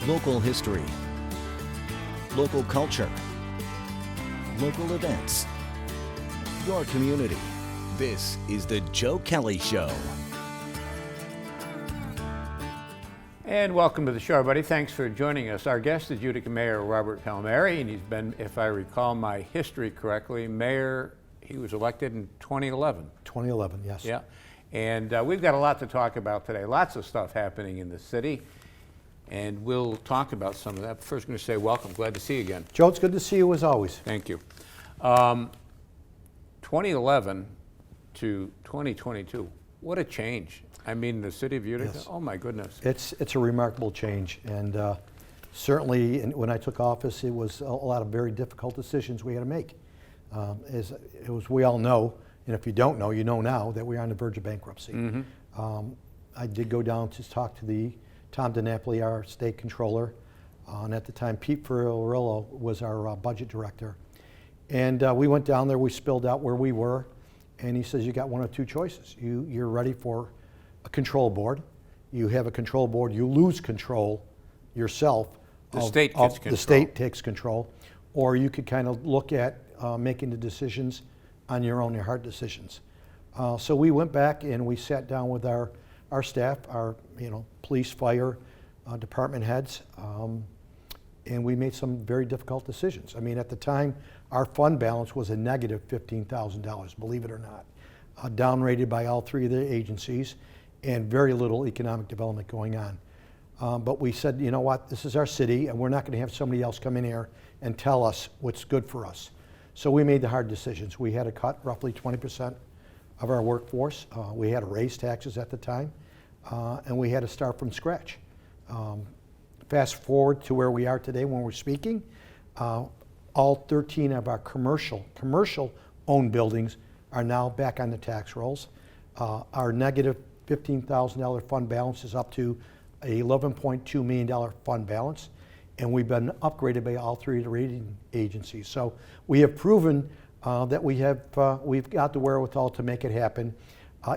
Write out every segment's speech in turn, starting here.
Local history, local culture, local events, your community. This is the Joe Kally Show. And welcome to the show, everybody. Thanks for joining us. Our guest is Utica Mayor Robert Palmieri, and he's been, if I recall my history correctly, mayor, he was elected in 2011. 2011, yes. Yeah. And we've got a lot to talk about today. Lots of stuff happening in the city. And we'll talk about some of that. First, I'm going to say welcome. Glad to see you again. Joe, it's good to see you as always. Thank you. 2011 to 2022, what a change. I mean, the city of Utica, Yes. Oh my goodness. It's a remarkable change, and certainly when I took office, it was a lot of very difficult decisions we had to make. As we all know, and if you don't know, you know now, that we are on the verge of bankruptcy. Mm-hmm. I did go down to talk to Tom DiNapoli, our state controller, and at the time Pete Ferrillo was our budget director. And we went down there, we spilled out where we were, and he says, you got one of two choices. You're ready for a control board. You have a control board, you lose control yourself. The state gets control. The state takes control. Or you could kind of look at making the decisions on your own, your hard decisions. So we went back and we sat down with our staff, our police, fire, department heads, and we made some very difficult decisions. I mean, at the time, our fund balance was a negative $15,000, believe it or not, downrated by all three of the agencies, and very little economic development going on. But we said, you know what, this is our city, and we're not going to have somebody else come in here and tell us what's good for us. So we made the hard decisions. We had to cut roughly 20% of our workforce. We had to raise taxes at the time, and we had to start from scratch. Fast forward to where we are today when we're speaking, all 13 of our commercial-owned buildings are now back on the tax rolls. Our negative $15,000 fund balance is up to a $11.2 million fund balance, and we've been upgraded by all three of the rating agencies. So we have proven that we've got the wherewithal to make it happen.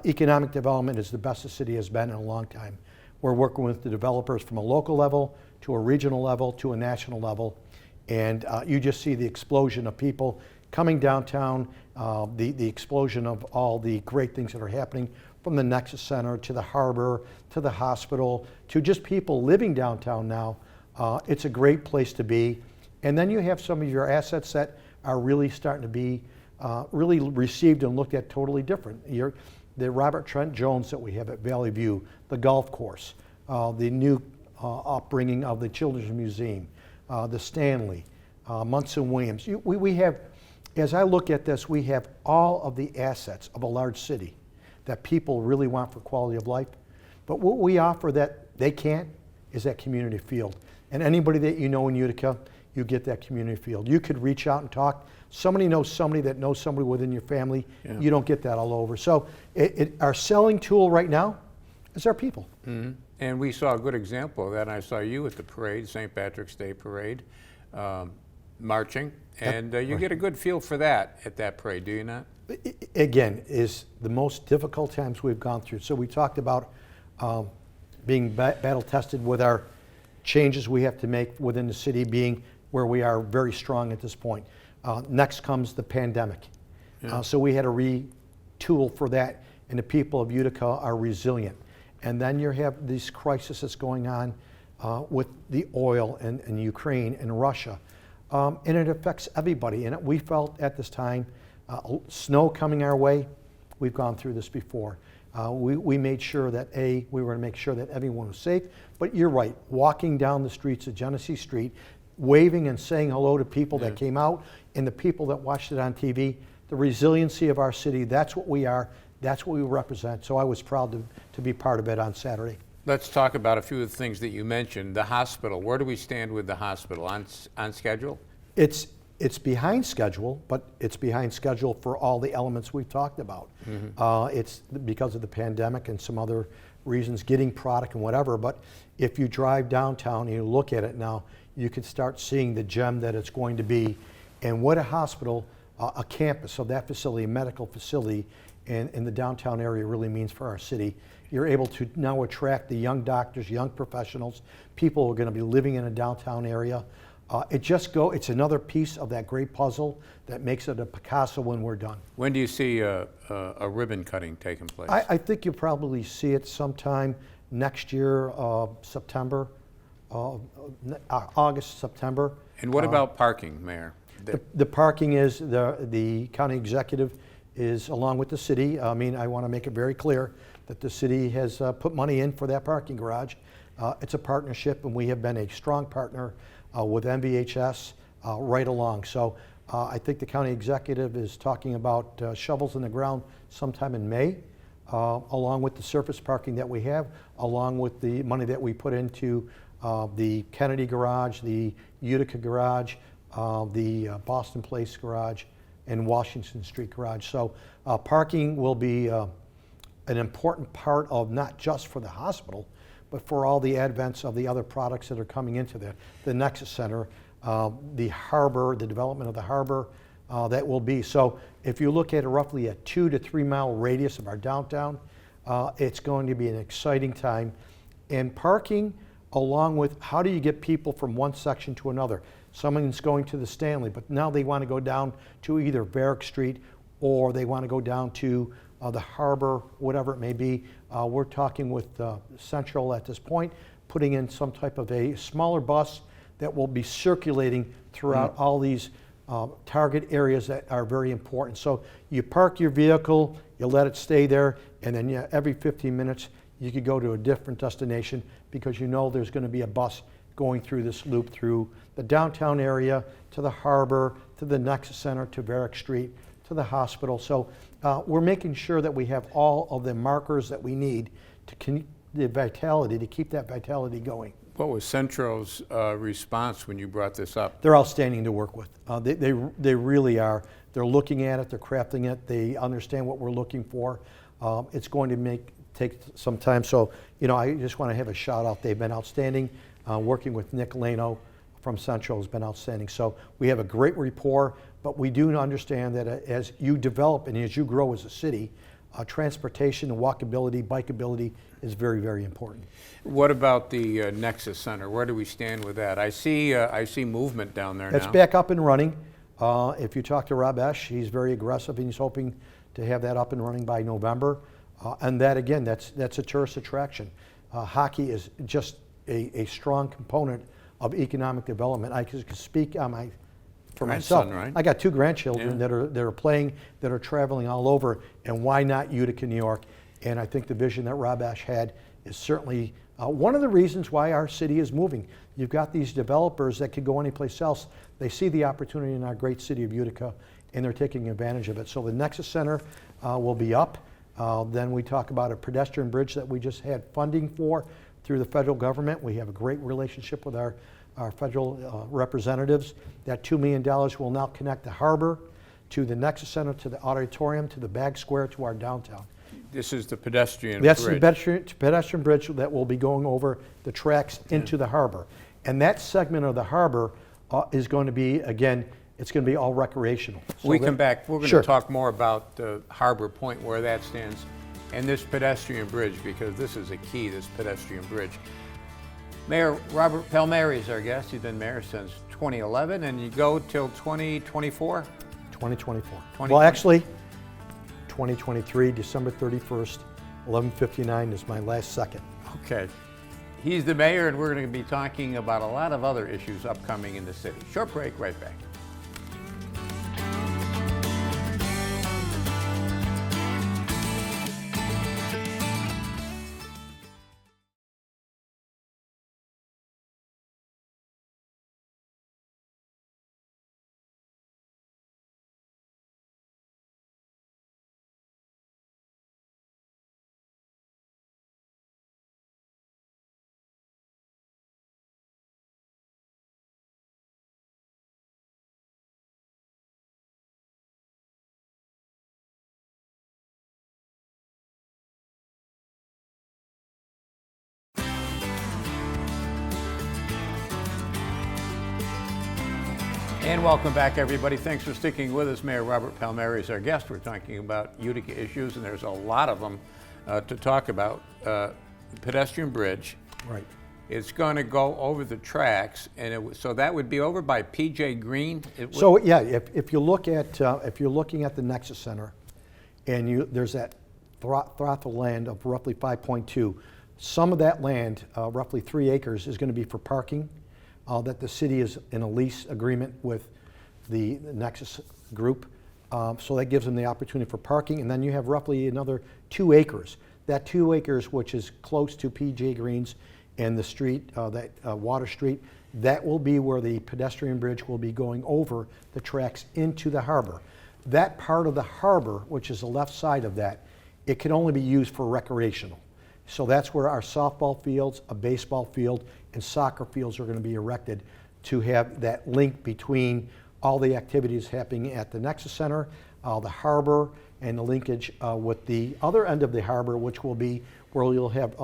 Economic development is the best the city has been in a long time. We're working with the developers from a local level to a regional level to a national level, and you just see the explosion of people coming downtown, the explosion of all the great things that are happening, from the Nexus Center to the harbor to the hospital to just people living downtown now. It's a great place to be. And then you have some of your assets that are really starting to be really received and looked at totally different. The Robert Trent Jones that we have at Valley View, the golf course, the new upbringing of the Children's Museum, the Stanley, Munson Williams. We have, as I look at this, we have all of the assets of a large city that people really want for quality of life. But what we offer that they can't is that community field. And anybody that you know in Utica, you get that community field. You could reach out and talk. Somebody knows somebody that knows somebody within your family. Yeah. You don't get that all over. So our selling tool right now is our people. Mm-hmm. And we saw a good example of that. And I saw you at the parade, St. Patrick's Day parade, marching. And you get a good feel for that at that parade, do you not? Again, is the most difficult times we've gone through. So we talked about being battle tested with our changes we have to make within the city, being where we are very strong at this point. Next comes the pandemic. Yeah. So we had to retool for that, and the people of Utica are resilient. And then you have these crises that's going on with the oil and Ukraine and Russia. And it affects everybody. And we felt at this time, snow coming our way, we've gone through this before. We made sure that we were going to make sure that everyone was safe. But you're right, walking down the streets of Genesee Street, waving and saying hello to people that came out and the people that watched it on TV, the resiliency of our city, that's what we are, that's what we represent. So I was proud to be part of it on Saturday. Let's talk about a few of the things that you mentioned. The hospital, where do we stand with the hospital? On schedule? It's behind schedule, but it's behind schedule for all the elements we've talked about. Mm-hmm. It's because of the pandemic and some other reasons, getting product and whatever, but if you drive downtown and you look at it now, you can start seeing the gem that it's going to be, and what a hospital, a campus of that facility, a medical facility in the downtown area really means for our city. you're able to now attract the young doctors, young professionals, people who are going to be living in a downtown area. It's another piece of that great puzzle that makes it a Picasso when we're done. When do you see a ribbon cutting taking place? I think you'll probably see it sometime next year, September, August, September. And what about parking, Mayor? The parking is, the county executive is, along with the city, I want to make it very clear that the city has put money in for that parking garage. It's a partnership, and we have been a strong partner with MVHS right along. So I think the county executive is talking about shovels in the ground sometime in May, along with the surface parking that we have, along with the money that we put into the Kennedy garage, the Utica garage, the Boston Place garage, and Washington Street garage. So parking will be an important part of, not just for the hospital, but for all the advents of the other products that are coming into the Nexus Center, the harbor, the development of the harbor, that will be. So if you look at roughly a 2 to 3 mile radius of our downtown, it's going to be an exciting time. And parking, along with how do you get people from one section to another? Someone's going to the Stanley, but now they want to go down to either Varick Street, or they want to go down to the harbor, whatever it may be. We're talking with Central at this point, putting in some type of a smaller bus that will be circulating throughout all these target areas that are very important. So you park your vehicle, you let it stay there, and then every 15 minutes you could go to a different destination, because you know there's going to be a bus going through this loop through the downtown area, to the harbor, to the Nexus Center, to Varick Street, to the hospital. So we're making sure that we have all of the markers that we need to keep the vitality, to keep that vitality going. What was Centro's response when you brought this up? They're outstanding to work with. They really are. They're looking at it, they're crafting it, they understand what we're looking for. It's going to take some time. So, I just want to have a shout out. They've been outstanding. Working with Nick Lano from Central has been outstanding. So we have a great rapport, but we do understand that as you develop and as you grow as a city, transportation and walkability, bikeability is very, very important. What about the Nexus Center? Where do we stand with that? I see movement down there now. It's back up and running. If you talk to Rob Esch, he's very aggressive, and he's hoping to have that up and running by November. And that, again, that's a tourist attraction. Hockey is just a strong component of economic development. I can speak for myself. Right? I got 2 grandchildren that are playing, that are traveling all over, and why not Utica, New York? And I think the vision that Rob Esch had is certainly one of the reasons why our city is moving. You've got these developers that could go anyplace else. They see the opportunity in our great city of Utica, and they're taking advantage of it. So the Nexus Center will be up. Then we talk about a pedestrian bridge that we just had funding for through the federal government. We have a great relationship with our federal representatives. That $2 million will now connect the harbor to the Nexus Center, to the auditorium, to the Bag Square, to our downtown. This is the pedestrian bridge. That's the pedestrian bridge that will be going over the tracks into the harbor. And that segment of the harbor is going to be, again, it's going to be all recreational. So we come back, we're going Sure. to talk more about Harbor Point, where that stands, and this pedestrian bridge, because this is a key, this pedestrian bridge. Mayor Robert Palmieri is our guest. He's been mayor since 2011, and you go till 2024? 2024. Well, actually, 2023, December 31st, 11:59 is my last second. Okay. He's the mayor, and we're going to be talking about a lot of other issues upcoming in the city. Short break, right back. And welcome back, everybody. Thanks for sticking with us. Mayor Robert Palmieri is our guest. We're talking about Utica issues, and there's a lot of them to talk about. pedestrian bridge. Right. It's going to go over the tracks, and so that would be over by PJ Green. So yeah, if you look at if you're looking at the Nexus Center, and there's that throttle land of roughly 5.2. Some of that land, roughly 3 acres, is going to be for parking. That the city is in a lease agreement with the Nexus group, so that gives them the opportunity for parking. And then you have roughly another 2 acres. That 2 acres, which is close to PJ Green's and the street, Water Street, that will be where the pedestrian bridge will be going over the tracks into the harbor. That part of the harbor, which is the left side of that, it can only be used for recreational. So that's where our softball fields, a baseball field, and soccer fields are going to be erected to have that link between all the activities happening at the Nexus Center, the harbor, and the linkage with the other end of the harbor, which will be where you'll have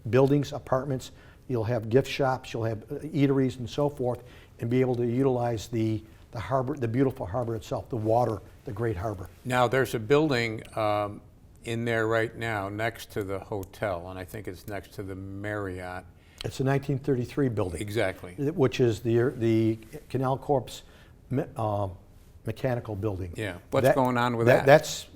buildings, apartments, you'll have gift shops, you'll have eateries and so forth, and be able to utilize the harbor, the beautiful harbor itself, the water, the great harbor. Now, there's a building in there right now next to the hotel, and I think it's next to the Marriott. It's a 1933 building. Exactly. Which is the Canal Corp's mechanical building. Yeah. What's going on with that? That's,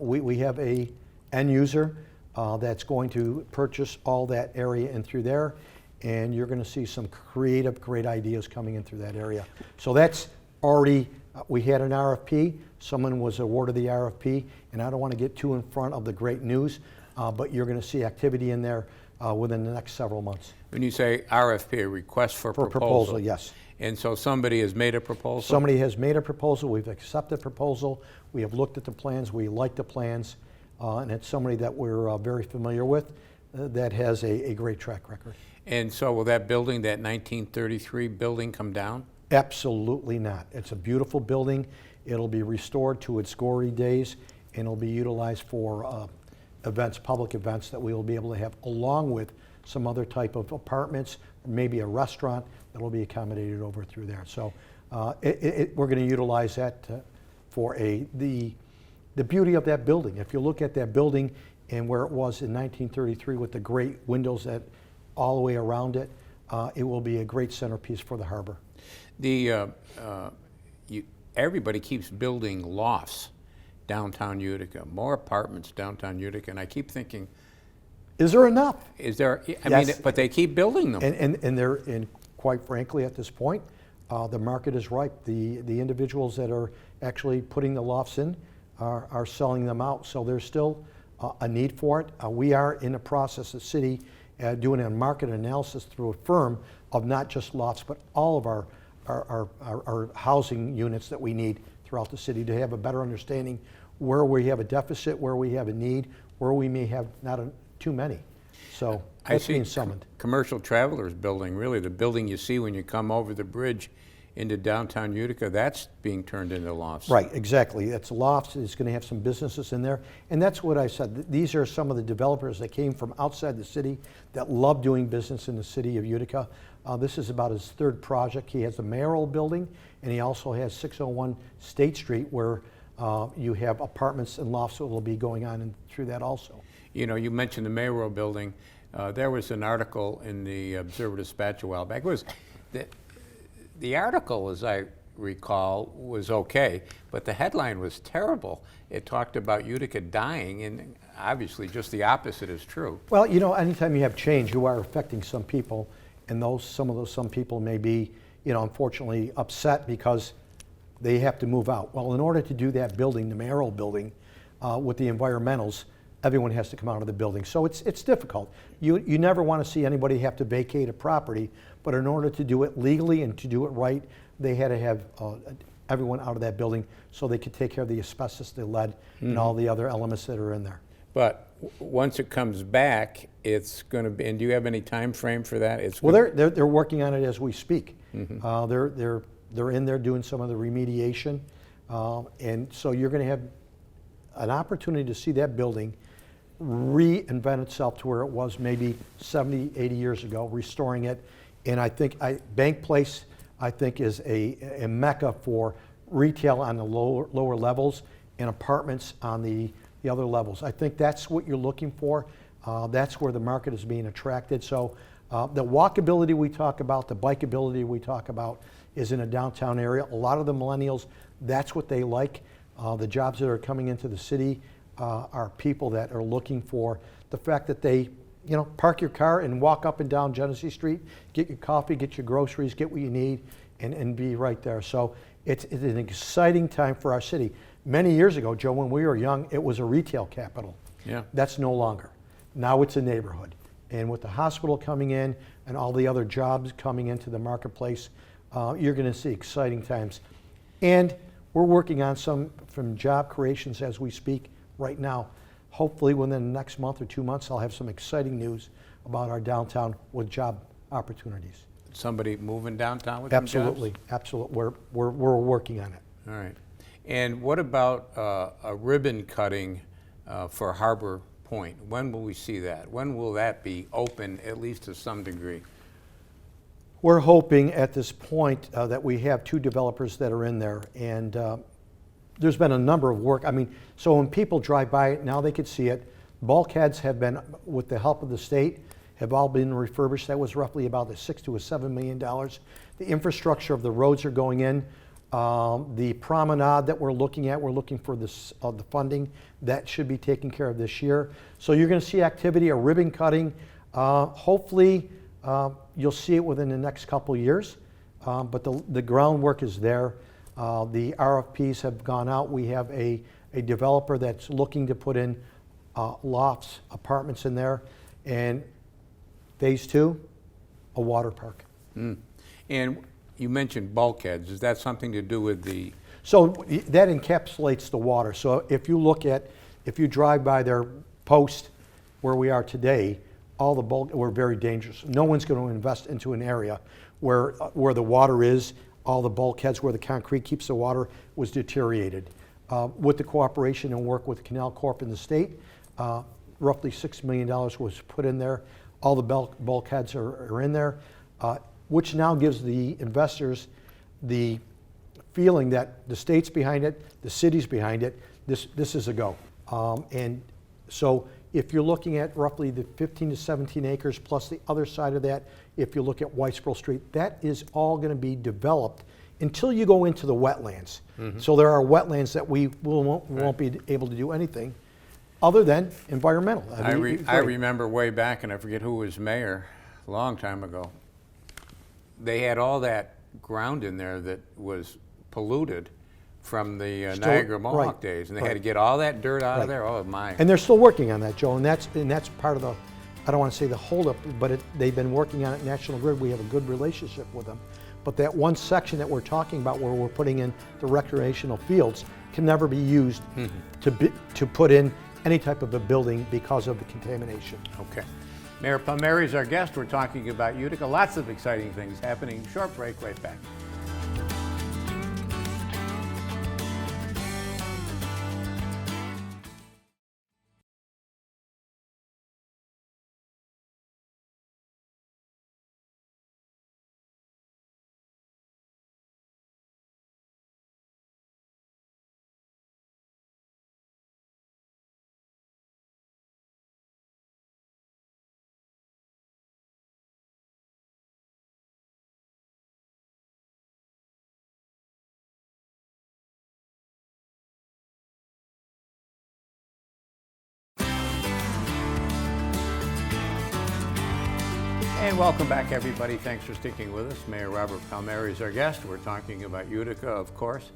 we have a end user that's going to purchase all that area in through there, and you're going to see some creative, great ideas coming in through that area. So that's already, we had an RFP, someone was awarded the RFP, and I don't want to get too in front of the great news, but you're going to see activity in there within the next several months. When you say RFP, a request for proposal, yes. And so somebody has made a proposal? Somebody has made a proposal, we've accepted the proposal, we have looked at the plans, we like the plans, and it's somebody that we're very familiar with that has a great track record. And so will that building, that 1933 building, come down? Absolutely not. It's a beautiful building. It'll be restored to its glory days, and it'll be utilized for events, public events that we will be able to have, along with some other type of apartments, maybe a restaurant that will be accommodated over through there. So we're going to utilize that for the beauty of that building. If you look at that building and where it was in 1933 with the great windows that all the way around it, it will be a great centerpiece for the harbor. Everybody keeps building lofts downtown Utica, more apartments downtown Utica, and I keep thinking, is there enough? Is there? I Yes. mean, but they keep building them. And quite frankly, at this point, the market is ripe. The individuals that are actually putting the lofts in are selling them out. So there's still a need for it. We are in the process, the city, doing a market analysis through a firm of not just lofts, but all of our housing units that we need throughout the city to have a better understanding where we have a deficit, where we have a need, where we may have too many. So that's being summoned. Commercial Travelers building, really the building you see when you come over the bridge into downtown Utica, that's being turned into lofts. Right, exactly. It's lofts. It's going to have some businesses in there. And that's what I said. These are some of the developers that came from outside the city that love doing business in the city of Utica. This is about his third project. He has a mayoral building, and he also has 601 State Street where you have apartments and lofts that will be going on through that also. You know, you mentioned the mayoral building. There was an article in the Observer-Dispatch a while back. It was the article, as I recall, was okay, but the headline was terrible. It talked about Utica dying, and obviously just the opposite is true. Well, you know, anytime you have change, you are affecting some people, and some people may be, you know, unfortunately upset because they have to move out. Well, in order to do that building, the mayoral building, with the environmentals, everyone has to come out of the building. So it's difficult. You never want to see anybody have to vacate a property, but in order to do it legally and to do it right, they had to have everyone out of that building so they could take care of the asbestos, the lead, and all the other elements that are in there. But once it comes back, it's going to be, and do you have any time frame for that? Well, they're working on it as we speak. They're in there doing some of the remediation, and so you're going to have an opportunity to see that building reinvent itself to where it was maybe 70, 80 years ago, restoring it. And I think Bank Place, I think, is a mecca for retail on the lower levels and apartments on the other levels. I think that's what you're looking for. That's where the market is being attracted. So the walkability we talk about, the bikeability we talk about is in a downtown area. A lot of the millennials, that's what they like. The jobs that are coming into the city are people that are looking for the fact that they, park your car and walk up and down Genesee Street, get your coffee, get your groceries, get what you need, and be right there. So it's an exciting time for our city. Many years ago, Joe, when we were young, it was a retail capital. Yeah. That's no longer. Now it's a neighborhood. And with the hospital coming in and all the other jobs coming into the marketplace, you're going to see exciting times. And we're working on some job creations as we speak right now. Hopefully within the next month or 2 months, I'll have some exciting news about our downtown with job opportunities. Somebody moving downtown with some jobs? Absolutely, absolutely. We're working on it. All right. And what about a ribbon cutting for Harbor Point? When will we see that? When will that be open, at least to some degree? We're hoping at this point that we have 2 developers that are in there, and there's been a number of work. I mean, so when people drive by it, now they could see it. Bulkheads have been, with the help of the state, have all been refurbished. That was roughly about $6 to $7 million. The infrastructure of the roads are going in. The promenade that we're looking for this, the funding. That should be taken care of this year. So you're going to see activity, a ribbon cutting. Hopefully, you'll see it within the next couple of years, but the groundwork is there. The RFPs have gone out. We have a developer that's looking to put in lofts, apartments in there, and phase 2, a water park. Mm. And you mentioned bulkheads. Is that something to do with the... So that encapsulates the water. So if you drive by their post where we are today, all the we're very dangerous. No one's going to invest into an area where the water is, all the bulkheads where the concrete keeps the water was deteriorated. With the cooperation and work with Canal Corp in the state, roughly $6 million was put in there. All the bulkheads are in there, which now gives the investors the feeling that the state's behind it, the city's behind it, this is a go. And so if you're looking at roughly the 15 to 17 acres plus the other side of that, if you look at Whitesboro Street, that is all going to be developed until you go into the wetlands. Mm-hmm. So there are wetlands that we won't be able to do anything other than environmental. I remember way back, and I forget who was mayor, a long time ago, they had all that ground in there that was polluted from the Niagara Mohawk days, and they had to get all that dirt out of there. Oh my! And they're still working on that, Joe. And that's part of the, I don't want to say the holdup, but they've been working on it. National Grid, we have a good relationship with them. But that one section that we're talking about, where we're putting in the recreational fields, can never be used to put in any type of a building because of the contamination. Okay. Mayor Palmieri is our guest. We're talking about Utica. Lots of exciting things happening. Short break, right back. And welcome back, everybody. Thanks for sticking with us. Mayor Robert Palmieri is our guest. We're talking about Utica, of course.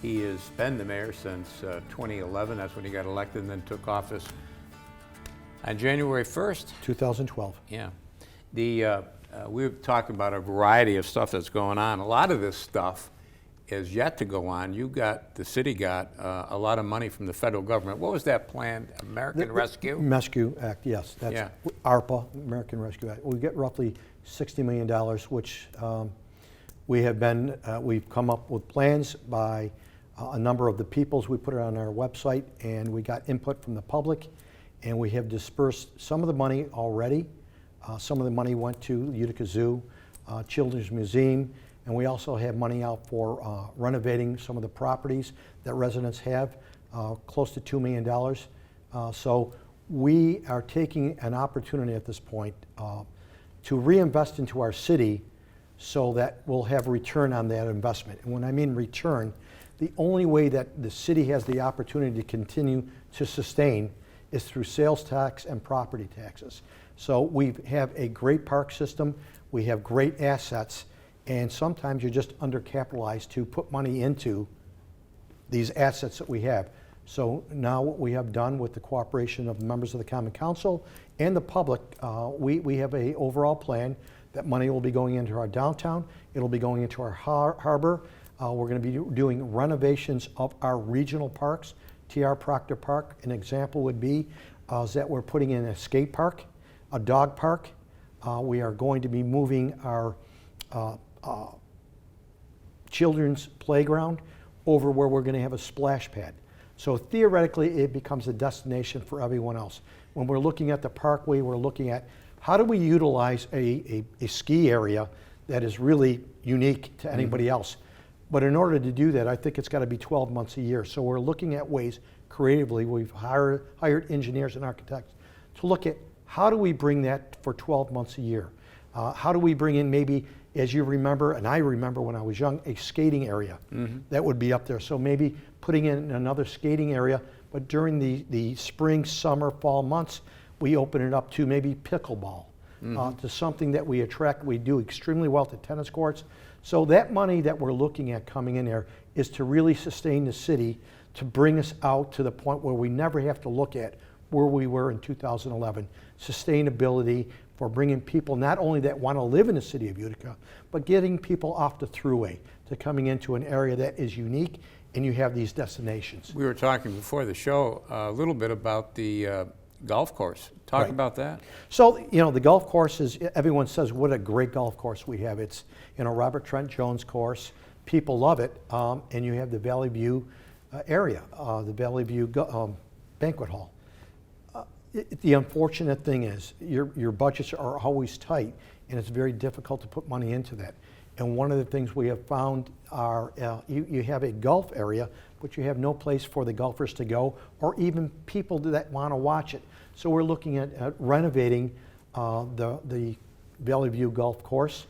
He has been the mayor since 2011. That's when he got elected and then took office on January 1st. 2012. Yeah. We were talking about a variety of stuff that's going on. A lot of this stuff is yet to go on. The city got a lot of money from the federal government. What was that plan? American Rescue? Rescue Act, yes. That's ARPA, American Rescue Act. We get roughly $60 million, which we've come up with plans by a number of the peoples. We put it on our website, and we got input from the public, and we have dispersed some of the money already. Some of the money went to Utica Zoo, Children's Museum, and we also have money out for renovating some of the properties that residents have, close to $2 million. So we are taking an opportunity at this point to reinvest into our city so that we'll have return on that investment. And when I mean return, the only way that the city has the opportunity to continue to sustain is through sales tax and property taxes. So we have a great park system, we have great assets, and sometimes you're just undercapitalized to put money into these assets that we have. So now what we have done with the cooperation of members of the Common Council and the public, we have an overall plan that money will be going into our downtown, it'll be going into our harbor. We're going to be doing renovations of our regional parks. T.R. Proctor Park, an example would be is that we're putting in a skate park, a dog park. We are going to be moving our children's playground over where we're going to have a splash pad. So theoretically, it becomes a destination for everyone else. When we're looking at the parkway, we're looking at how do we utilize a ski area that is really unique to anybody else. But in order to do that, I think it's got to be 12 months a year. So we're looking at ways creatively. We've hired engineers and architects to look at how do we bring that for 12 months a year. How do we bring in maybe, as you remember, and I remember when I was young, a skating area that would be up there. So maybe putting in another skating area, but during the spring, summer, fall months, we open it up to maybe pickleball, to something that we attract. We do extremely well to tennis courts. So that money that we're looking at coming in there is to really sustain the city, to bring us out to the point where we never have to look at where we were in 2011. Sustainability for bringing people not only that want to live in the city of Utica, but getting people off the thruway to coming into an area that is unique and you have these destinations. We were talking before the show a little bit about the golf course. Talk about that. So, you know, the golf course is, everyone says what a great golf course we have. It's, you know, Robert Trent Jones course. People love it. And you have the Valley View area, the Valley View banquet hall. The unfortunate thing is your budgets are always tight and it's very difficult to put money into that. And one of the things we have found are you have a golf area, but you have no place for the golfers to go or even people that want to watch it. So we're looking at renovating the Valley View golf course,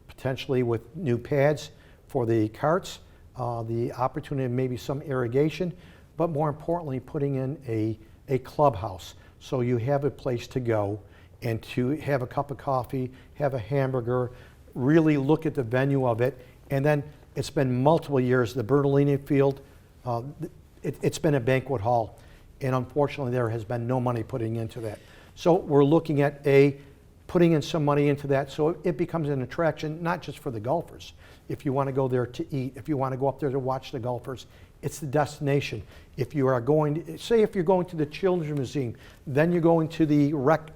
potentially with new pads for the carts, the opportunity of maybe some irrigation, but more importantly, putting in a clubhouse. So you have a place to go and to have a cup of coffee, have a hamburger, really look at the venue of it. And then it's been multiple years, the Bertolini Field, it's been a banquet hall. And unfortunately, there has been no money putting into that. So we're looking at putting in some money into that so it becomes an attraction, not just for the golfers. If you want to go there to eat, if you want to go up there to watch the golfers, it's the destination. If you are going to, say if you're going to the Children's Museum, then you're going to the rec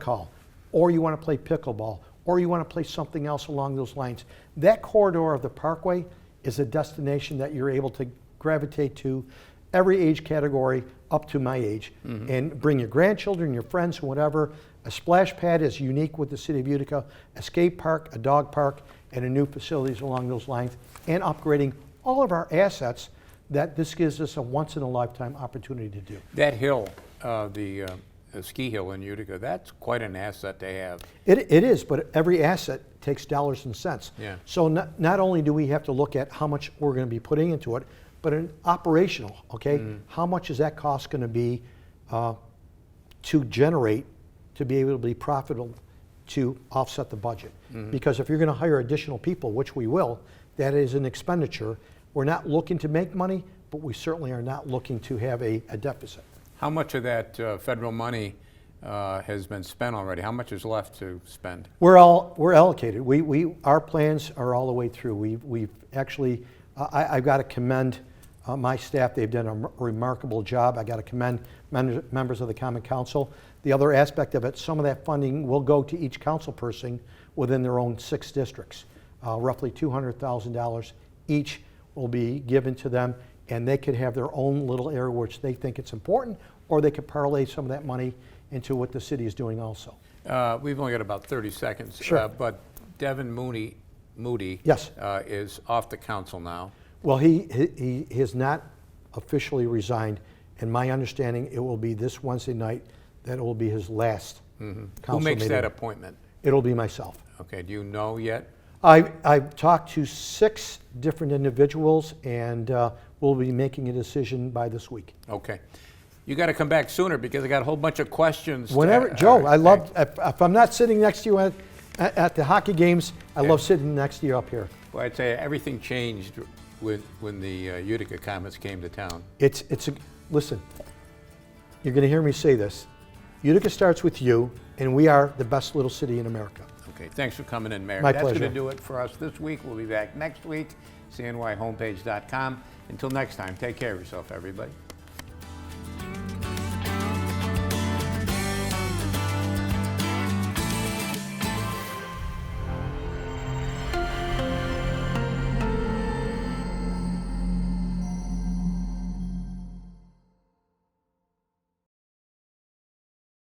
hall, or you want to play pickleball, or you want to play something else along those lines. That corridor of the parkway is a destination that you're able to gravitate to, every age category up to my age, and bring your grandchildren, your friends, whatever. A splash pad is unique with the city of Utica, a skate park, a dog park, and a new facilities along those lines, and upgrading all of our assets that this gives us a once-in-a-lifetime opportunity to do. That hill, the ski hill in Utica, that's quite an asset to have. It is, but every asset takes dollars and cents. Yeah. So not only do we have to look at how much we're going to be putting into it, but an operational, okay? How much is that cost going to be to generate, to be able to be profitable, to offset the budget? Because if you're going to hire additional people, which we will, that is an expenditure. We're not looking to make money, but we certainly are not looking to have a deficit. How much of that federal money has been spent already? How much is left to spend? We're allocated. Our plans are all the way through. We've actually, I've got to commend my staff. They've done a remarkable job. I got to commend members of the Common Council. The other aspect of it, some of that funding will go to each council person within their own 6 districts. Roughly $200,000 each will be given to them, and they could have their own little area which they think it's important, or they could parlay some of that money into what the city is doing also. We've only got about 30 seconds. Sure. But Devin Moody Yes. is off the council now. Well, he has not officially resigned, And my understanding, it will be this Wednesday night that it will be his last council Who makes meeting. that appointment? It'll be myself. Okay, do you know yet? I've talked to 6 different individuals, and we'll be making a decision by this week. Okay. You got to come back sooner because I got a whole bunch of questions. Whenever, Joe, I love, if I'm not sitting next to you at the hockey games, I love sitting next to you up here. Well, I'd say everything changed when the Utica Comets came to town. Listen, you're going to hear me say this. Utica starts with you, and we are the best little city in America. Okay, thanks for coming in, Mayor. My That's pleasure. going to do it for us this week. We'll be back next week, cnyhomepage.com. Until next time, take care of yourself, everybody.